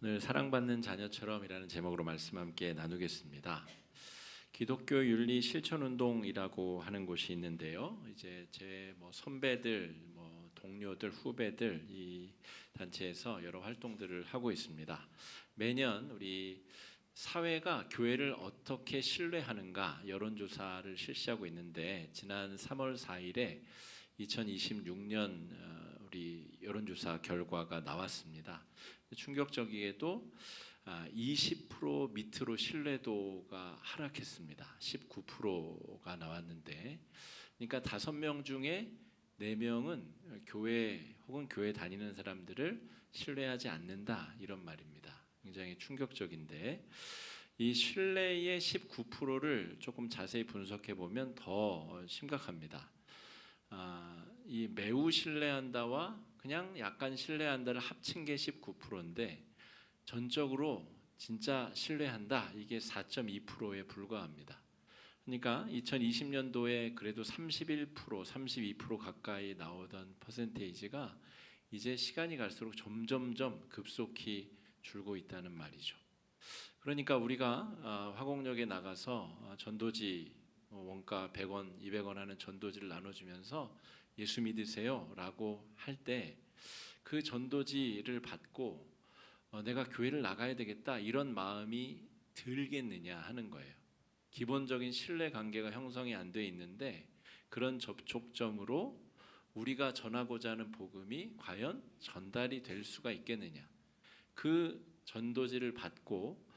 오늘 사랑받는 자녀처럼이라는 제목으로 말씀 함께 나누겠습니다. 기독교 윤리 실천 운동이라고 하는 곳이 있는데요. 이제 제 선배들, 동료들, 후배들 이 단체에서 여러 활동들을 하고 있습니다. 매년 우리 사회가 교회를 어떻게 신뢰하는가 여론조사를 실시하고 있는데 지난 3월 4일에 2026년 우리 여론조사 결과가 나왔습니다. 충격적이게도 20% 밑으로 신뢰도가 하락했습니다. 19%가 나왔는데, 그러니까 5명 중에 4명은 교회 혹은 교회 다니는 사람들을 신뢰하지 않는다 이런 말입니다. 굉장히 충격적인데 이 신뢰의 19%를 조금 자세히 분석해 보면 더 심각합니다. 이 매우 신뢰한다와 그냥 약간 신뢰한다를 합친 게 19%인데 전적으로 진짜 신뢰한다 이게 4.2%에 불과합니다. 그러니까 2020년도에 그래도 31%, 32% 가까이 나오던 퍼센테이지가 이제 시간이 갈수록 점점점 급속히 줄고 있다는 말이죠. 그러니까 우리가 화곡역에 나가서 전도지 원가 100원, 200원 하는 전도지를 나눠주면서 예수 믿으세요 라고 할 때 그 전도지를 받고 내가 교회를 나가야 되겠다 이런 마음이 들겠느냐 하는 거예요. 기본적인 신뢰 관계가 형성이 안 돼 있는데 그런 접촉점으로 우리가 전하고자 하는 복음이 과연 전달이 될 수가 있겠느냐. 그 전도지를 받고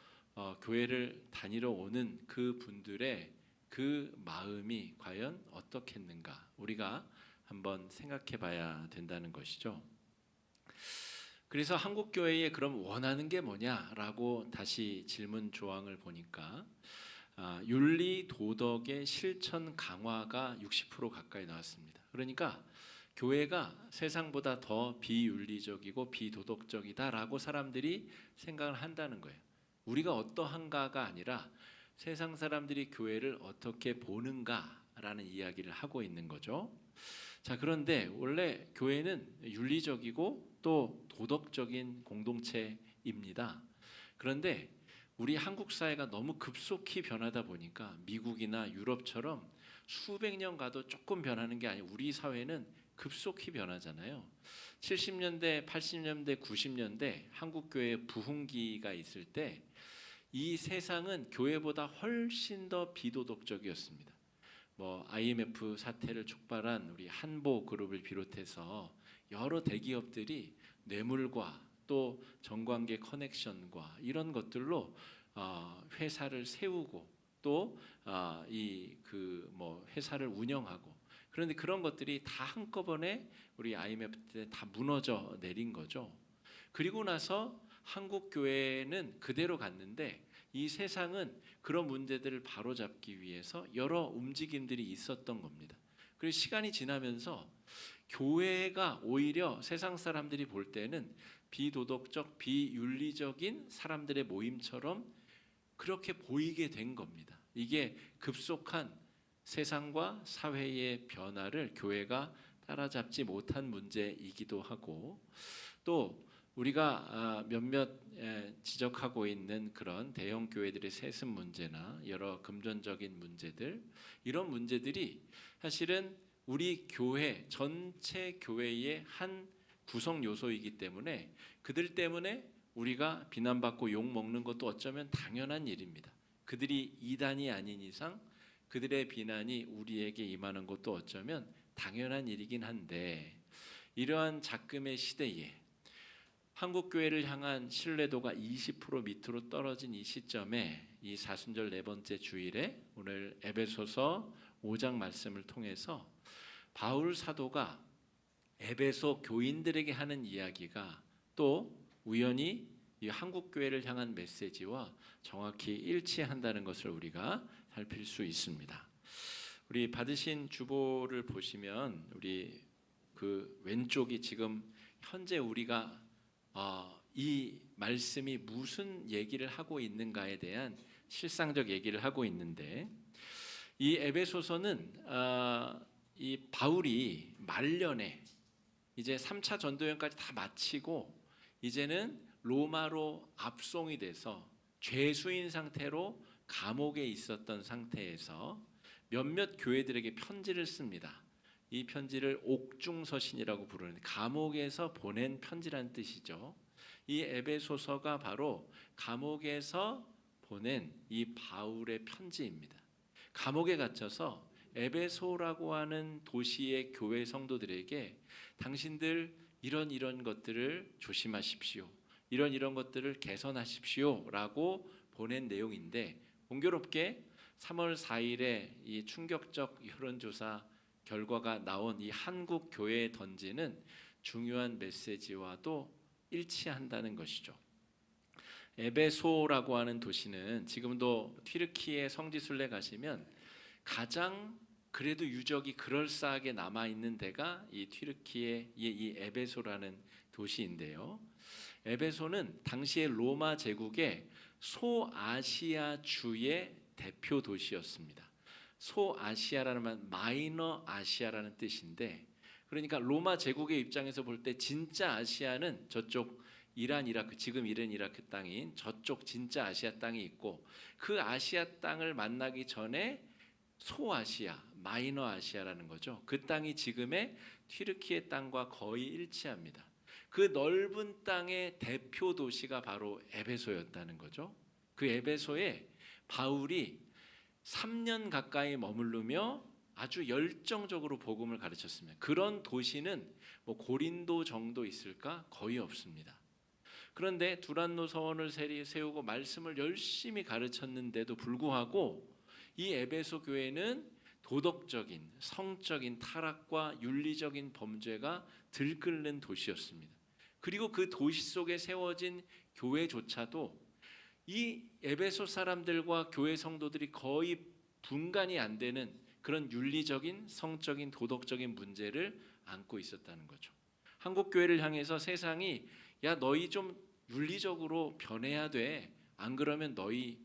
교회를 다니러 오는 그 분들의 그 마음이 과연 어떻겠는가 우리가 한번 생각해 봐야 된다는 것이죠. 그래서 한국교회에 그럼 원하는 게 뭐냐라고 다시 질문 조항을 보니까 윤리 도덕의 실천 강화가 60% 가까이 나왔습니다. 그러니까 교회가 세상보다 더 비윤리적이고 비도덕적이다라고 사람들이 생각을 한다는 거예요. 우리가 어떠한가가 아니라 세상 사람들이 교회를 어떻게 보는가라는 이야기를 하고 있는 거죠. 자, 그런데 원래 교회는 윤리적이고 또 도덕적인 공동체입니다. 그런데 우리 한국 사회가 너무 급속히 변하다 보니까 미국이나 유럽처럼 수백 년 가도 조금 변하는 게 아니고 우리 사회는 급속히 변하잖아요. 70년대, 80년대, 90년대 한국 교회 부흥기가 있을 때 이 세상은 교회보다 훨씬 더 비도덕적이었습니다. IMF 사태를 촉발한 우리 한보 그룹을 비롯해서 여러 대기업들이 뇌물과 또 정관계 커넥션과 이런 것들로 회사를 세우고 또 회사를 운영하고 그런데 그런 것들이 다 한꺼번에 우리 IMF 때 다 무너져 내린 거죠. 그리고 나서 한국 교회는 그대로 갔는데 이 세상은 그런 문제들을 바로잡기 위해서 여러 움직임들이 있었던 겁니다. 그리고 시간이 지나면서 교회가 오히려 세상 사람들이 볼 때는 비도덕적, 비윤리적인 사람들의 모임처럼 그렇게 보이게 된 겁니다. 이게 급속한 세상과 사회의 변화를 교회가 따라잡지 못한 문제이기도 하고 또 우리가 몇몇 지적하고 있는 그런 대형 교회들의 세습 문제나 여러 금전적인 문제들 이런 문제들이 사실은 우리 교회 전체 교회의 한 구성 요소이기 때문에 그들 때문에 우리가 비난받고 욕 먹는 것도 어쩌면 당연한 일입니다. 그들이 이단이 아닌 이상 그들의 비난이 우리에게 임하는 것도 어쩌면 당연한 일이긴 한데 이러한 작금의 시대에 한국 교회를 향한 신뢰도가 20% 밑으로 떨어진 이 시점에 이 사순절 네 번째 주일에 오늘 에베소서 5장 말씀을 통해서 바울 사도가 에베소 교인들에게 하는 이야기가 또 우연히 이 한국 교회를 향한 메시지와 정확히 일치한다는 것을 우리가 살필 수 있습니다. 우리 받으신 주보를 보시면 우리 그 왼쪽이 지금 현재 우리가 이 말씀이 무슨 얘기를 하고 있는가에 대한 실상적 얘기를 하고 있는데 이 에베소서는 이 바울이 말년에 이제 3차 전도 여행까지 다 마치고 이제는 로마로 압송이 돼서 죄수인 상태로 감옥에 있었던 상태에서 몇몇 교회들에게 편지를 씁니다. 이 편지를 옥중서신이라고 부르는데 감옥에서 보낸 편지란 뜻이죠. 이 에베소서가 바로 감옥에서 보낸 이 바울의 편지입니다. 감옥에 갇혀서 에베소라고 하는 도시의 교회 성도들에게 당신들 이런 것들을 조심하십시오. 이런 것들을 개선하십시오라고 보낸 내용인데, 공교롭게 3월 4일에 이 충격적 여론조사 결과가 나온 이 한국 교회에 던지는 중요한 메시지와도 일치한다는 것이죠. 에베소라고 하는 도시는 지금도 튀르키예 성지순례 가시면 가장 그래도 유적이 그럴싸하게 남아 있는 데가 이 튀르키예의 이 에베소라는 도시인데요. 에베소는 당시의 로마 제국의 소아시아주의 대표 도시였습니다. 소아시아라는 말 마이너 아시아라는 뜻인데, 그러니까 로마 제국의 입장에서 볼 때 진짜 아시아는 저쪽 이란 이라크, 지금 이란 이라크 땅인 저쪽 진짜 아시아 땅이 있고, 그 아시아 땅을 만나기 전에 소아시아, 마이너 아시아라는 거죠. 그 땅이 지금의 튀르키예 땅과 거의 일치합니다. 그 넓은 땅의 대표 도시가 바로 에베소였다는 거죠. 그 에베소에 바울이 3년 가까이 머무르며 아주 열정적으로 복음을 가르쳤습니다. 그런 도시는 뭐 고린도 정도 있을까? 거의 없습니다. 그런데 두란노 서원을 세우고 말씀을 열심히 가르쳤는데도 불구하고 이 에베소 교회는 도덕적인, 성적인 타락과 윤리적인 범죄가 들끓는 도시였습니다. 그리고 그 도시 속에 세워진 교회조차도 이 에베소 사람들과 교회 성도들이 거의 분간이 안 되는 그런 윤리적인, 성적인, 도덕적인 문제를 안고 있었다는 거죠. 한국 교회를 향해서 세상이 야 너희 좀 윤리적으로 변해야 돼. 안 그러면 너희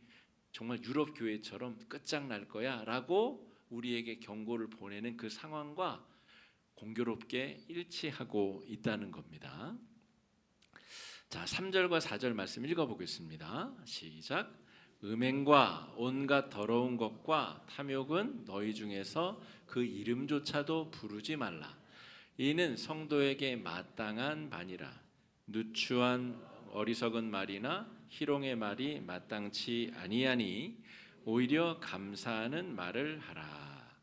정말 유럽 교회처럼 끝장날 거야 라고 우리에게 경고를 보내는 그 상황과 공교롭게 일치하고 있다는 겁니다. 자, 3절과 4절 말씀 읽어보겠습니다. 시작. 음행과 온갖 더러운 것과 탐욕은 너희 중에서 그 이름조차도 부르지 말라. 이는 성도에게 마땅한 바니라. 누추한 어리석은 말이나 희롱의 말이 마땅치 아니하니 오히려 감사하는 말을 하라.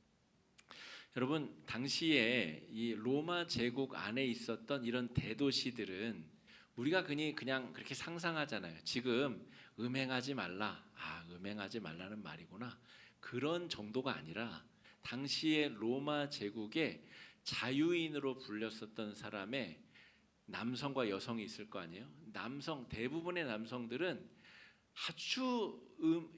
여러분, 당시에 이 로마 제국 안에 있었던 이런 대도시들은 우리가 그냥 그렇게 상상하잖아요. 지금 음행하지 말라. 음행하지 말라는 말이구나. 그런 정도가 아니라 당시에 로마 제국의 자유인으로 불렸었던 사람의 남성과 여성이 있을 거 아니에요. 대부분의 남성들은 아주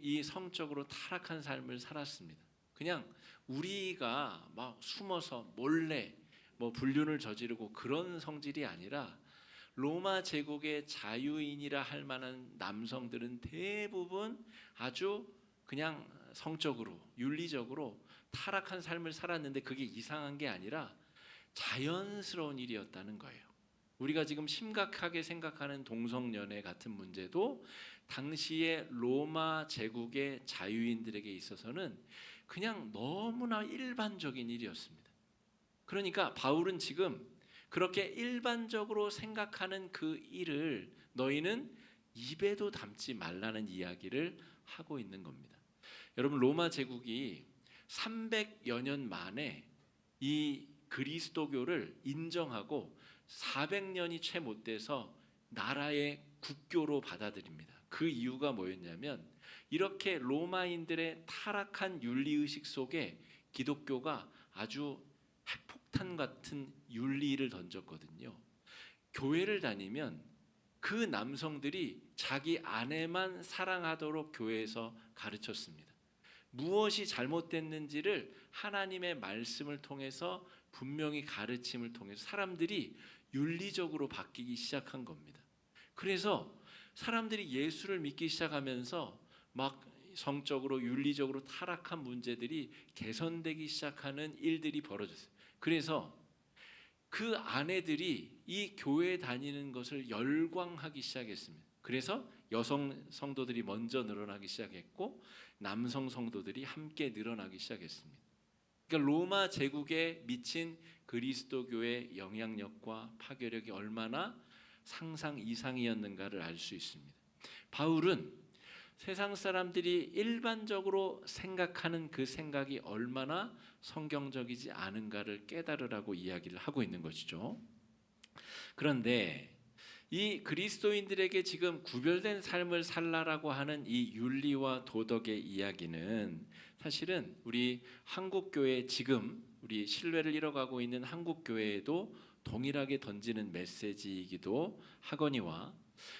이 성적으로 타락한 삶을 살았습니다. 그냥 우리가 막 숨어서 몰래 뭐 불륜을 저지르고 그런 성질이 아니라 로마 제국의 자유인이라 할 만한 남성들은 대부분 아주 그냥 성적으로 윤리적으로 타락한 삶을 살았는데 그게 이상한 게 아니라 자연스러운 일이었다는 거예요. 우리가 지금 심각하게 생각하는 동성연애 같은 문제도 당시의 로마 제국의 자유인들에게 있어서는 그냥 너무나 일반적인 일이었습니다. 그러니까 바울은 지금 그렇게 일반적으로 생각하는 그 일을 너희는 입에도 담지 말라는 이야기를 하고 있는 겁니다. 여러분, 로마 제국이 300여 년 만에 이 그리스도교를 인정하고 400년이 채 못 돼서 나라의 국교로 받아들입니다. 그 이유가 뭐였냐면 이렇게 로마인들의 타락한 윤리의식 속에 기독교가 아주 핵폭탄 같은 윤리를 던졌거든요. 교회를 다니면 그 남성들이 자기 아내만 사랑하도록 교회에서 가르쳤습니다. 무엇이 잘못됐는지를 하나님의 말씀을 통해서 분명히 가르침을 통해서 사람들이 윤리적으로 바뀌기 시작한 겁니다. 그래서 사람들이 예수를 믿기 시작하면서 막 성적으로 윤리적으로 타락한 문제들이 개선되기 시작하는 일들이 벌어졌어요. 그래서 그 아내들이 이 교회에 다니는 것을 열광하기 시작했습니다. 그래서 여성 성도들이 먼저 늘어나기 시작했고 남성 성도들이 함께 늘어나기 시작했습니다. 그러니까 로마 제국에 미친 그리스도교의 영향력과 파괴력이 얼마나 상상 이상이었는가를 알 수 있습니다. 바울은 세상 사람들이 일반적으로 생각하는 그 생각이 얼마나 성경적이지 않은가를 깨달으라고 이야기를 하고 있는 것이죠. 그런데 이 그리스도인들에게 지금 구별된 삶을 살라라고 하는 이 윤리와 도덕의 이야기는 사실은 우리 한국교회, 지금 우리 신뢰를 잃어가고 있는 한국교회에도 동일하게 던지는 메시지이기도 하거니와,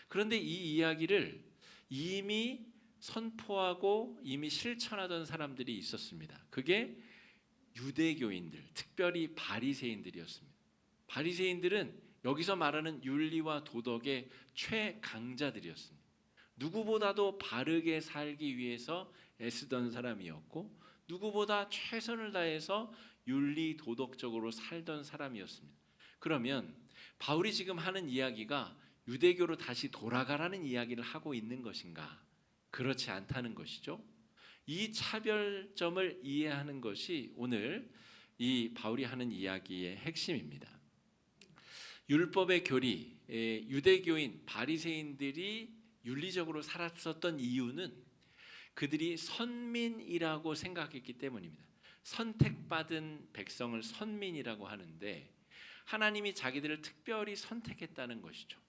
그런데 이 이야기를 이미 선포하고 이미 실천하던 사람들이 있었습니다. 그게 유대교인들, 특별히 바리새인들이었습니다. 바리새인들은 여기서 말하는 윤리와 도덕의 최강자들이었습니다. 누구보다도 바르게 살기 위해서 애쓰던 사람이었고 누구보다 최선을 다해서 윤리 도덕적으로 살던 사람이었습니다. 그러면 바울이 지금 하는 이야기가 유대교로 다시 돌아가라는 이야기를 하고 있는 것인가? 그렇지 않다는 것이죠. 이 차별점을 이해하는 것이 오늘 이 바울이 하는 이야기의 핵심입니다. 율법의 교리, 유대교인 바리새인들이 윤리적으로 살았었던 이유는 그들이 선민이라고 생각했기 때문입니다. 선택받은 백성을 선민이라고 하는데 하나님이 자기들을 특별히 선택했다는 것이죠.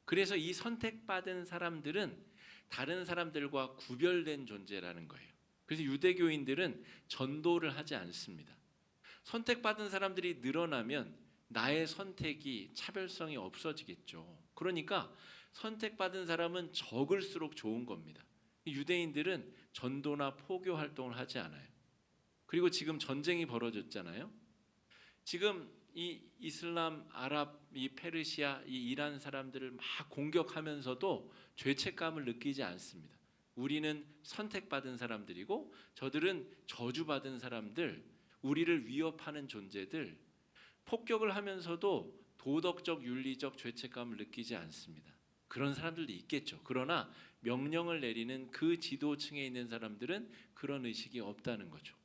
그래서 이 선택받은 사람들은 다른 사람들과 구별된 존재라는 거예요. 그래서 유대교인들은 전도를 하지 않습니다. 선택받은 사람들이 늘어나면 나의 선택이 차별성이 없어지겠죠. 그러니까 선택받은 사람은 적을수록 좋은 겁니다. 유대인들은 전도나 포교 활동을 하지 않아요. 그리고 지금 전쟁이 벌어졌잖아요. 지금 이 이슬람, 아랍, 이 페르시아, 이 이란 사람들을 막 공격하면서도 죄책감을 느끼지 않습니다. 우리는 선택받은 사람들이고 저들은 저주받은 사람들, 우리를 위협하는 존재들, 폭격을 하면서도 도덕적, 윤리적 죄책감을 느끼지 않습니다. 그런 사람들도 있겠죠. 그러나 명령을 내리는 그 지도층에 있는 사람들은 그런 의식이 없다는 거죠.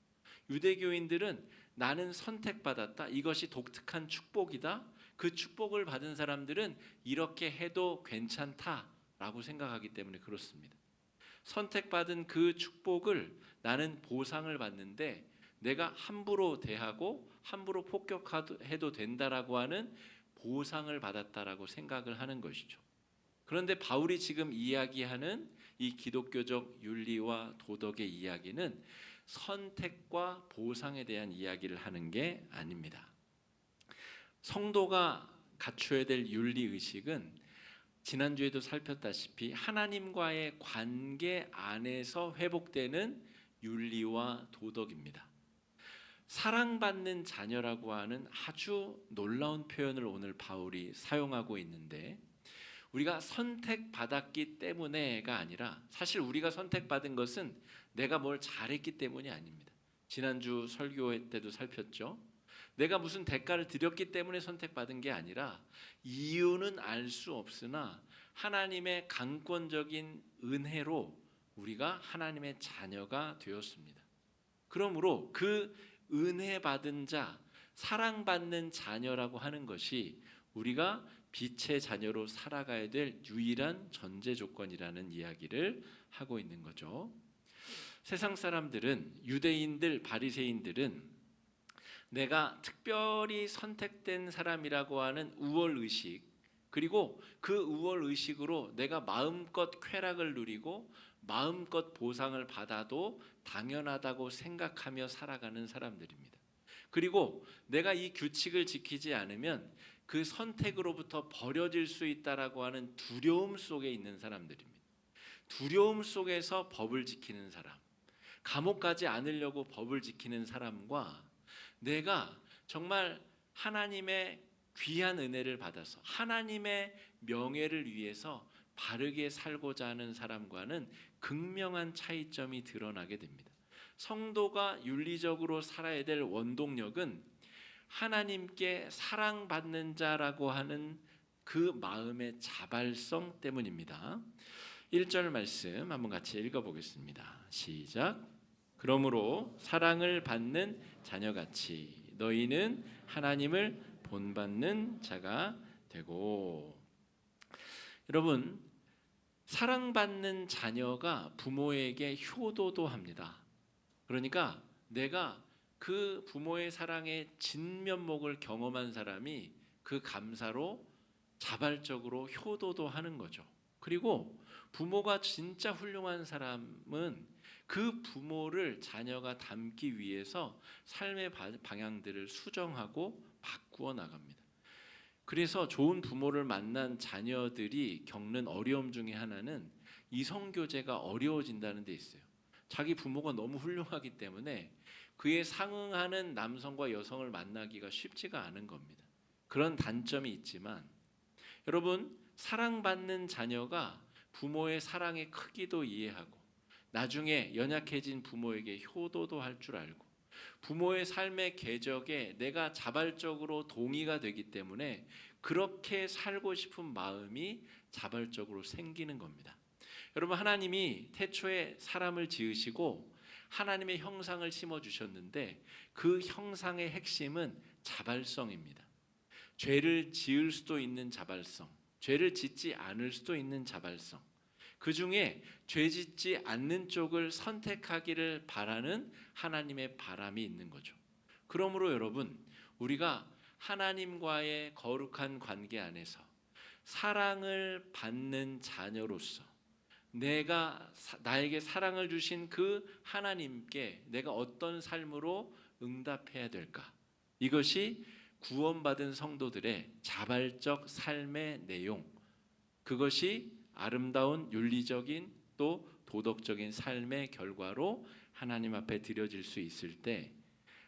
유대교인들은 나는 선택받았다. 이것이 독특한 축복이다. 그 축복을 받은 사람들은 이렇게 해도 괜찮다라고 생각하기 때문에 그렇습니다. 선택받은 그 축복을 나는 보상을 받는데 내가 함부로 대하고 함부로 폭격해도 된다라고 하는 보상을 받았다라고 생각을 하는 것이죠. 그런데 바울이 지금 이야기하는 이 기독교적 윤리와 도덕의 이야기는 선택과 보상에 대한 이야기를 하는 게 아닙니다. 성도가 갖춰야 될 윤리의식은 지난주에도 살폈다시피 하나님과의 관계 안에서 회복되는 윤리와 도덕입니다. 사랑받는 자녀라고 하는 아주 놀라운 표현을 오늘 바울이 사용하고 있는데, 우리가 선택받았기 때문에가 아니라 사실 우리가 선택받은 것은 내가 뭘 잘했기 때문이 아닙니다. 지난주 설교 때도 살폈죠. 내가 무슨 대가를 드렸기 때문에 선택받은 게 아니라 이유는 알 수 없으나 하나님의 강권적인 은혜로 우리가 하나님의 자녀가 되었습니다. 그러므로 그 은혜 받은 자, 사랑받는 자녀라고 하는 것이 우리가 빛의 자녀로 살아가야 될 유일한 전제 조건이라는 이야기를 하고 있는 거죠. 세상 사람들은, 유대인들, 바리새인들은 내가 특별히 선택된 사람이라고 하는 우월의식, 그리고 그 우월의식으로 내가 마음껏 쾌락을 누리고 마음껏 보상을 받아도 당연하다고 생각하며 살아가는 사람들입니다. 그리고 내가 이 규칙을 지키지 않으면 그 선택으로부터 버려질 수 있다라고 하는 두려움 속에 있는 사람들입니다. 두려움 속에서 법을 지키는 사람, 감옥 가지 않으려고 법을 지키는 사람과 내가 정말 하나님의 귀한 은혜를 받아서 하나님의 명예를 위해서 바르게 살고자 하는 사람과는 극명한 차이점이 드러나게 됩니다. 성도가 윤리적으로 살아야 될 원동력은 하나님께 사랑받는 자라고 하는 그 마음의 자발성 때문입니다. 1절 말씀 한번 같이 읽어보겠습니다. 시작. 그러므로 사랑을 받는 자녀같이 너희는 하나님을 본받는 자가 되고. 여러분, 사랑받는 자녀가 부모에게 효도도 합니다. 그러니까 내가 그 부모의 사랑의 진면목을 경험한 사람이 그 감사로 자발적으로 효도도 하는 거죠. 그리고 부모가 진짜 훌륭한 사람은 그 부모를 자녀가 닮기 위해서 삶의 방향들을 수정하고 바꾸어 나갑니다. 그래서 좋은 부모를 만난 자녀들이 겪는 어려움 중에 하나는 이성교제가 어려워진다는 데 있어요. 자기 부모가 너무 훌륭하기 때문에 그에 상응하는 남성과 여성을 만나기가 쉽지가 않은 겁니다. 그런 단점이 있지만 여러분, 사랑받는 자녀가 부모의 사랑의 크기도 이해하고 나중에 연약해진 부모에게 효도도 할 줄 알고 부모의 삶의 궤적에 내가 자발적으로 동의가 되기 때문에 그렇게 살고 싶은 마음이 자발적으로 생기는 겁니다. 여러분, 하나님이 태초에 사람을 지으시고 하나님의 형상을 심어주셨는데 그 형상의 핵심은 자발성입니다. 죄를 지을 수도 있는 자발성, 죄를 짓지 않을 수도 있는 자발성, 그 중에 죄 짓지 않는 쪽을 선택하기를 바라는 하나님의 바람이 있는 거죠. 그러므로 여러분, 우리가 하나님과의 거룩한 관계 안에서 사랑을 받는 자녀로서 나에게 사랑을 주신 그 하나님께 내가 어떤 삶으로 응답해야 될까? 이것이 구원받은 성도들의 자발적 삶의 내용, 그것이 아름다운 윤리적인 또 도덕적인 삶의 결과로 하나님 앞에 드려질 수 있을 때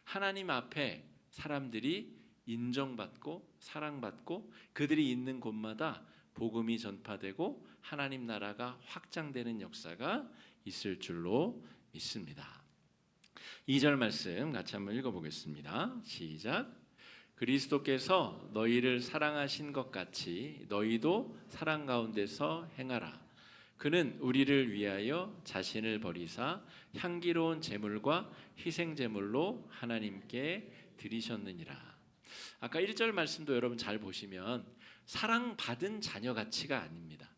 하나님 앞에 사람들이 인정받고 사랑받고 그들이 있는 곳마다 복음이 전파되고 하나님 나라가 확장되는 역사가 있을 줄로 믿습니다. 2절 말씀 같이 한번 읽어보겠습니다. 시작. 그리스도께서 너희를 사랑하신 것 같이 너희도 사랑 가운데서 행하라. 그는 우리를 위하여 자신을 버리사 향기로운 제물과 희생 제물로 하나님께 드리셨느니라. 아까 1절 말씀도 여러분 잘 보시면 사랑받은 자녀 가치가 아닙니다.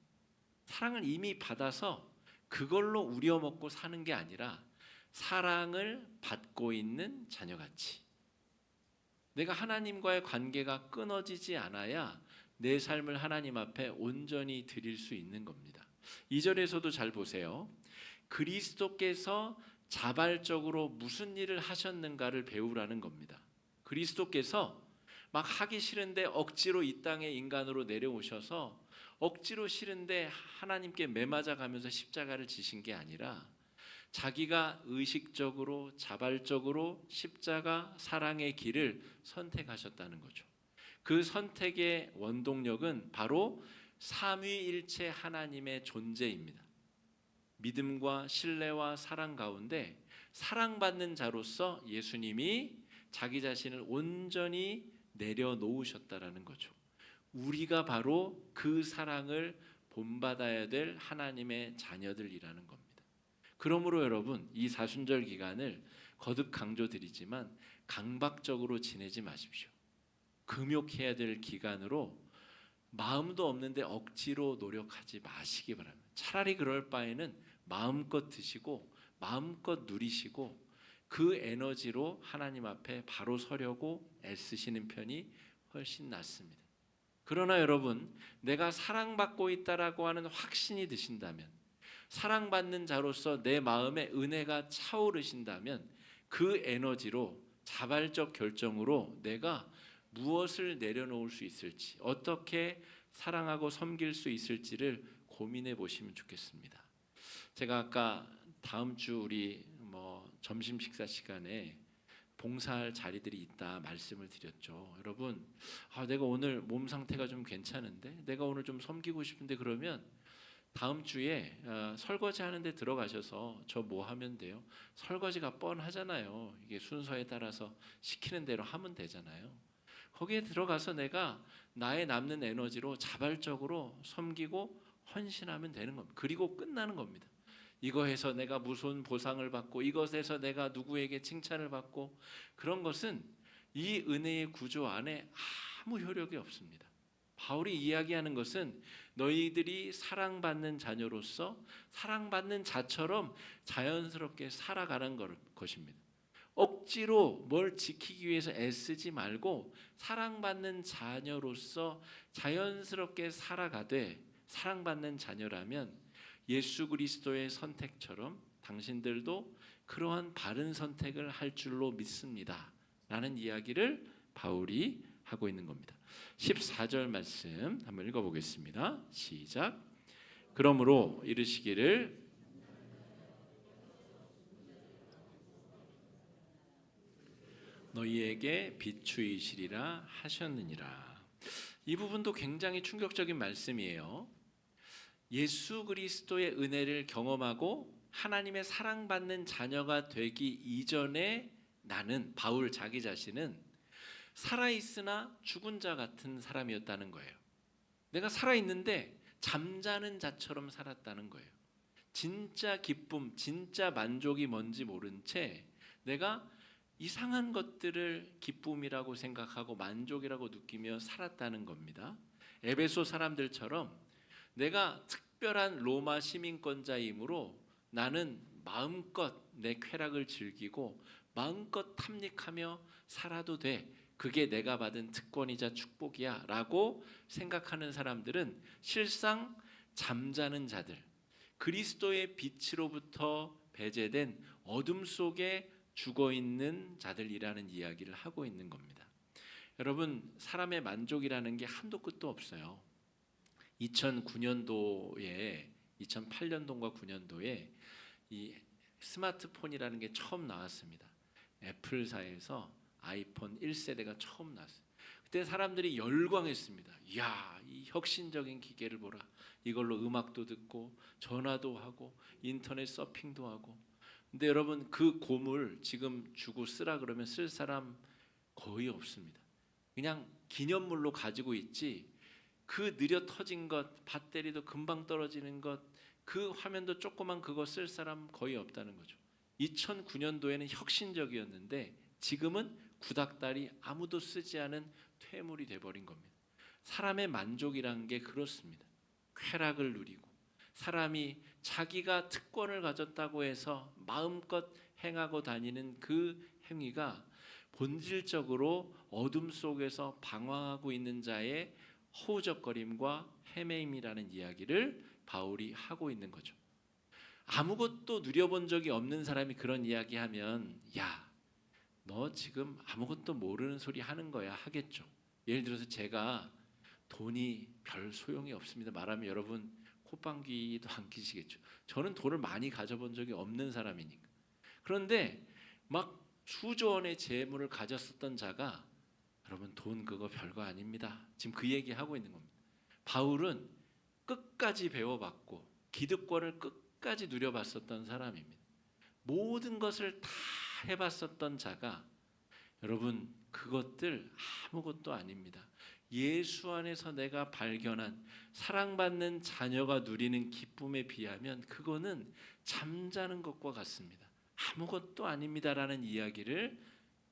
사랑을 이미 받아서 그걸로 우려먹고 사는 게 아니라 사랑을 받고 있는 자녀 가치. 내가 하나님과의 관계가 끊어지지 않아야 내 삶을 하나님 앞에 온전히 드릴 수 있는 겁니다. 2절에서도 잘 보세요. 그리스도께서 자발적으로 무슨 일을 하셨는가를 배우라는 겁니다. 그리스도께서 막 하기 싫은데 억지로 이 땅에 인간으로 내려오셔서 억지로 싫은데 하나님께 매맞아 가면서 십자가를 지신 게 아니라 자기가 의식적으로 자발적으로 십자가 사랑의 길을 선택하셨다는 거죠. 그 선택의 원동력은 바로 삼위일체 하나님의 존재입니다. 믿음과 신뢰와 사랑 가운데 사랑받는 자로서 예수님이 자기 자신을 온전히 내려놓으셨다라는 거죠. 우리가 바로 그 사랑을 본받아야 될 하나님의 자녀들이라는 겁니다. 그러므로 여러분, 이 사순절 기간을 거듭 강조드리지만 강박적으로 지내지 마십시오. 금욕해야 될 기간으로 마음도 없는데 억지로 노력하지 마시기 바랍니다. 차라리 그럴 바에는 마음껏 드시고 마음껏 누리시고 그 에너지로 하나님 앞에 바로 서려고 애쓰시는 편이 훨씬 낫습니다. 그러나 여러분, 내가 사랑받고 있다라고 하는 확신이 드신다면, 사랑받는 자로서 내 마음에 은혜가 차오르신다면 그 에너지로 자발적 결정으로 내가 무엇을 내려놓을 수 있을지, 어떻게 사랑하고 섬길 수 있을지를 고민해 보시면 좋겠습니다. 제가 아까 다음 주 우리 점심 식사 시간에 봉사할 자리들이 있다 말씀을 드렸죠. 여러분, 내가 오늘 몸 상태가 좀 괜찮은데 내가 오늘 좀 섬기고 싶은데 그러면 다음 주에 설거지 하는데 들어가셔서 저 뭐 하면 돼요? 설거지가 뻔하잖아요. 이게 순서에 따라서 시키는 대로 하면 되잖아요. 거기에 들어가서 내가 나의 남는 에너지로 자발적으로 섬기고 헌신하면 되는 겁니다. 그리고 끝나는 겁니다. 이거 해서 내가 무슨 보상을 받고 이것에서 내가 누구에게 칭찬을 받고 그런 것은 이 은혜의 구조 안에 아무 효력이 없습니다. 바울이 이야기하는 것은 너희들이 사랑받는 자녀로서 사랑받는 자처럼 자연스럽게 살아가는 것입니다. 억지로 뭘 지키기 위해서 애쓰지 말고 사랑받는 자녀로서 자연스럽게 살아가되, 사랑받는 자녀라면 예수 그리스도의 선택처럼 당신들도 그러한 바른 선택을 할 줄로 믿습니다 라는 이야기를 바울이 하고 있는 겁니다. 14절 말씀 한번 읽어보겠습니다. 시작. 그러므로 이르시기를 너희에게 비추이시리라 하셨느니라. 이 부분도 굉장히 충격적인 말씀이에요. 예수 그리스도의 은혜를 경험하고 하나님의 사랑받는 자녀가 되기 이전에 나는, 바울 자기 자신은 살아있으나 죽은 자 같은 사람이었다는 거예요. 내가 살아있는데 잠자는 자처럼 살았다는 거예요. 진짜 기쁨, 진짜 만족이 뭔지 모른 채 내가 이상한 것들을 기쁨이라고 생각하고 만족이라고 느끼며 살았다는 겁니다. 에베소 사람들처럼 내가 특별한 로마 시민권자이므로 나는 마음껏 내 쾌락을 즐기고 마음껏 탐닉하며 살아도 돼, 그게 내가 받은 특권이자 축복이야 라고 생각하는 사람들은 실상 잠자는 자들, 그리스도의 빛으로부터 배제된 어둠 속에 죽어있는 자들이라는 이야기를 하고 있는 겁니다. 여러분, 사람의 만족이라는 게 한도 끝도 없어요. 2009년도에 2008년도인가 9년도에 이 스마트폰이라는 게 처음 나왔습니다. 애플사에서 아이폰 1세대가 처음 나왔어요. 그때 사람들이 열광했습니다. 이야, 이 혁신적인 기계를 보라. 이걸로 음악도 듣고 전화도 하고 인터넷 서핑도 하고. 근데 여러분, 그 고물 지금 주고 쓰라 그러면 쓸 사람 거의 없습니다. 그냥 기념물로 가지고 있지, 그 느려 터진 것, 배터리도 금방 떨어지는 것, 그 화면도 조그만 그거 쓸 사람 거의 없다는 거죠. 2009년도에는 혁신적이었는데 지금은 구닥다리 아무도 쓰지 않은 퇴물이 돼버린 겁니다. 사람의 만족이란 게 그렇습니다. 쾌락을 누리고 사람이 자기가 특권을 가졌다고 해서 마음껏 행하고 다니는 그 행위가 본질적으로 어둠 속에서 방황하고 있는 자의 허우적거림과 헤매임이라는 이야기를 바울이 하고 있는 거죠. 아무것도 누려본 적이 없는 사람이 그런 이야기하면 야, 너 지금 아무것도 모르는 소리 하는 거야 하겠죠. 예를 들어서 제가 돈이 별 소용이 없습니다 말하면 여러분 콧방귀도 안 끼시겠죠. 저는 돈을 많이 가져본 적이 없는 사람이니까. 그런데 막 수조 원의 재물을 가졌었던 자가 여러분 돈 그거 별거 아닙니다. 지금 그 얘기하고 있는 겁니다. 바울은 끝까지 배워봤고 기득권을 끝까지 누려봤었던 사람입니다. 모든 것을 다 해봤었던 자가 여러분 그것들 아무것도 아닙니다. 예수 안에서 내가 발견한 사랑받는 자녀가 누리는 기쁨에 비하면 그거는 잠자는 것과 같습니다. 아무것도 아닙니다라는 이야기를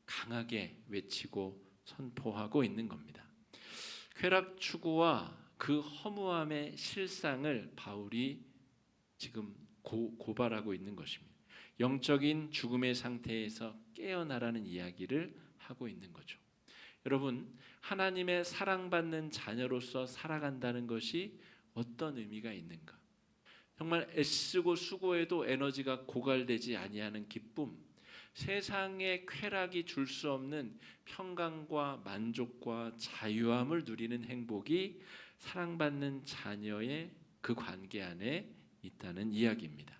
강하게 외치고 선포하고 있는 겁니다. 쾌락 추구와 그 허무함의 실상을 바울이 지금 고발하고 있는 것입니다. 영적인 죽음의 상태에서 깨어나라는 이야기를 하고 있는 거죠. 여러분, 하나님의 사랑받는 자녀로서 살아간다는 것이 어떤 의미가 있는가? 정말 애쓰고 수고해도 에너지가 고갈되지 아니하는 기쁨, 세상의 쾌락이 줄 수 없는 평강과 만족과 자유함을 누리는 행복이 사랑받는 자녀의 그 관계 안에 있다는 이야기입니다.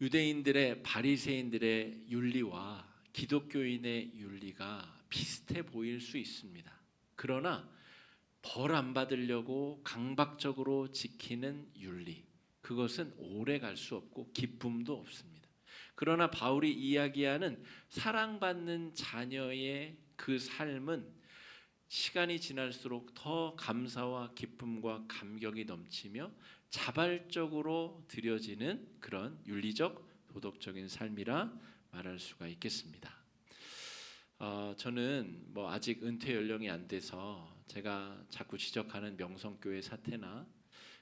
유대인들의 바리새인들의 윤리와 기독교인의 윤리가 비슷해 보일 수 있습니다. 그러나 벌 안 받으려고 강박적으로 지키는 윤리, 그것은 오래 갈 수 없고 기쁨도 없습니다. 그러나 바울이 이야기하는 사랑받는 자녀의 그 삶은 시간이 지날수록 더 감사와 기쁨과 감격이 넘치며 자발적으로 드려지는 그런 윤리적 도덕적인 삶이라 말할 수가 있겠습니다. 저는 아직 은퇴 연령이 안 돼서 제가 자꾸 지적하는 명성교회 사태나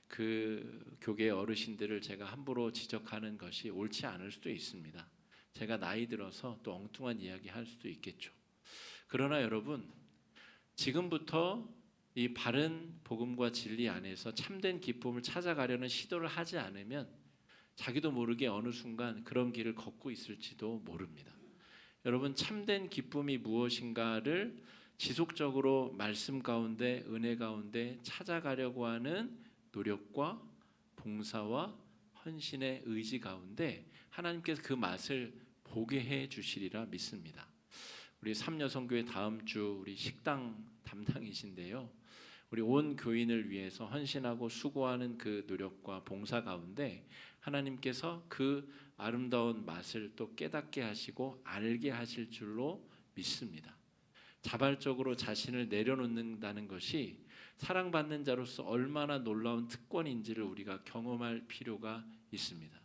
그 교계 어르신들을 제가 함부로 지적하는 것이 옳지 않을 수도 있습니다. 제가 나이 들어서 또 엉뚱한 이야기 할 수도 있겠죠. 그러나 여러분, 지금부터 이 바른 복음과 진리 안에서 참된 기쁨을 찾아가려는 시도를 하지 않으면 자기도 모르게 어느 순간 그런 길을 걷고 있을지도 모릅니다. 여러분, 참된 기쁨이 무엇인가를 지속적으로 말씀 가운데, 은혜 가운데 찾아가려고 하는 노력과 봉사와 헌신의 의지 가운데 하나님께서 그 맛을 보게 해 주시리라 믿습니다. 우리 삼여성교회 다음 주 우리 식당 담당이신데요, 우리 온 교인을 위해서 헌신하고 수고하는 그 노력과 봉사 가운데 하나님께서 그 아름다운 맛을 또 깨닫게 하시고 알게 하실 줄로 믿습니다. 자발적으로 자신을 내려놓는다는 것이 사랑받는 자로서 얼마나 놀라운 특권인지를 우리가 경험할 필요가 있습니다.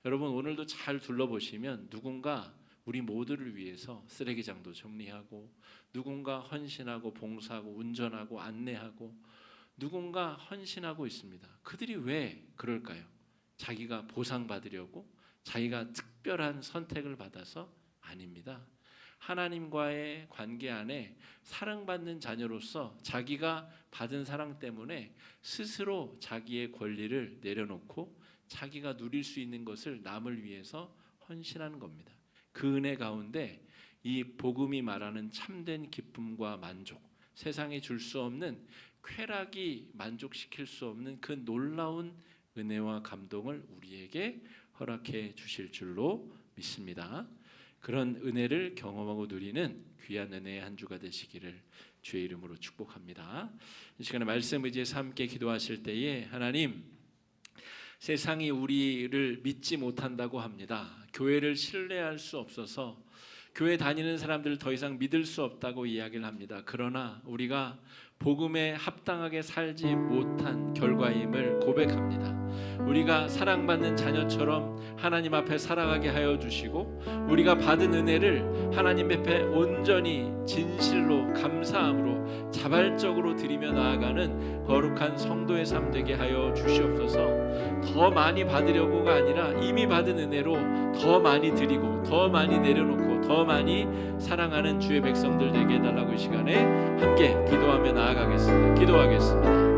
여러분, 오늘도 잘 둘러보시면 누군가 우리 모두를 위해서 쓰레기장도 정리하고, 누군가 헌신하고 봉사하고 운전하고 안내하고, 누군가 헌신하고 있습니다. 그들이 왜 그럴까요? 자기가 보상받으려고, 자기가 특별한 선택을 받아서? 아닙니다. 하나님과의 관계 안에 사랑받는 자녀로서 자기가 받은 사랑 때문에 스스로 자기의 권리를 내려놓고 자기가 누릴 수 있는 것을 남을 위해서 헌신하는 겁니다. 그 은혜 가운데 이 복음이 말하는 참된 기쁨과 만족, 세상에 줄 수 없는, 쾌락이 만족시킬 수 없는 그 놀라운 은혜와 감동을 우리에게 허락해 주실 줄로 믿습니다. 그런 은혜를 경험하고 누리는 귀한 은혜의 한 주가 되시기를 주의 이름으로 축복합니다. 이 시간에 말씀 의지해서 함께 기도하실 때에, 하나님, 세상이 우리를 믿지 못한다고 합니다. 교회를 신뢰할 수 없어서 교회 다니는 사람들을 더 이상 믿을 수 없다고 이야기를 합니다. 그러나 우리가 복음에 합당하게 살지 못한 결과임을 고백합니다. 우리가 사랑받는 자녀처럼 하나님 앞에 살아가게 하여 주시고, 우리가 받은 은혜를 하나님 앞에 온전히 진실로 감사함으로 자발적으로 드리며 나아가는 거룩한 성도의 삶 되게 하여 주시옵소서. 더 많이 받으려고가 아니라 이미 받은 은혜로 더 많이 드리고 더 많이 내려놓고 더 많이 사랑하는 주의 백성들 되게 해달라고 이 시간에 함께 기도하며 나아가겠습니다. 기도하겠습니다.